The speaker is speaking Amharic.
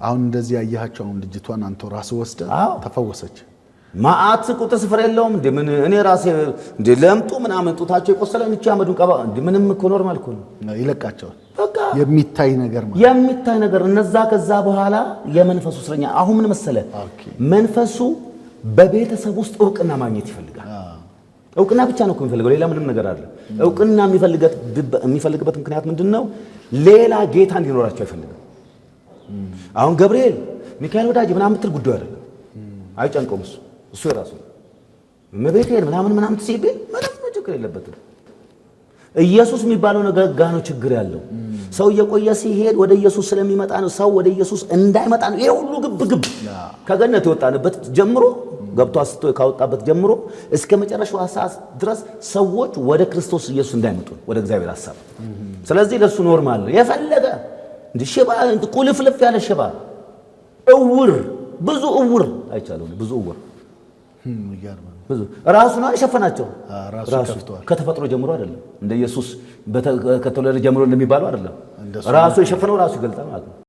አሁን እንደዚህ ያያቸው አሁን ልጅቷን አንተ ራስህ ወስደህ ተፈወሰች። ማአት ቁጥር ስፍር የለውም እንዴ? ምን እኔ ራሴ እንዴ ለምጡ ምናምን ጡታቸው የቆሰለን እቺ አመዱን ቀባ እንዴ ምንም እኮ ኖርማል እኮ ነው። ይለቃቸዋል። በቃ የሚታይ ነገር ማለት የሚታይ ነገር እነዛ ከዛ በኋላ የመንፈሱ እስረኛ አሁን ምን መሰለ መንፈሱ በቤተሰብ ውስጥ እውቅና ማግኘት ይፈልጋል። እውቅና ብቻ ነው እኮ የሚፈልገው፣ ሌላ ምንም ነገር አይደለም። እውቅና የሚፈልግበት ምክንያት ምንድነው? ሌላ ጌታ እንዲኖራቸው አይፈልግም። አሁን ገብርኤል ሚካኤል ወዳጅ ምናምን ምትል ጉዳይ አይደለም፣ አይጨንቀውም። እሱ የራሱ መቤቴን ምናምን ሲብል ምንም ችግር የለበትም። ኢየሱስ የሚባለው ነገር ጋር ነው ችግር ያለው። ሰው እየቆየ ሲሄድ ወደ ኢየሱስ ስለሚመጣ ነው። ሰው ወደ ኢየሱስ እንዳይመጣ ነው ይሄ ሁሉ ግብ ከገነት የወጣንበት ጀምሮ ገብቶ አስቶ ካወጣበት ጀምሮ እስከ መጨረሻው ሰዓት ድረስ ሰዎች ወደ ክርስቶስ ኢየሱስ እንዳይመጡ ወደ እግዚአብሔር ሐሳብ። ስለዚህ ለሱ ኖርማል ነው። የፈለገ እንደ ሽባ ቁልፍልፍ ያለ ሽባ እውር ብዙ እውር አይቻለው ብዙ እውር ብዙ ራሱ ነው የሸፈናቸው። ራሱ ከተፈጥሮ ጀምሮ አይደለም እንደ ኢየሱስ ከተወለደ ጀምሮ እንደሚባለው አይደለም። ራሱ የሸፈነው ራሱ ይገልጣል ማለት ነው።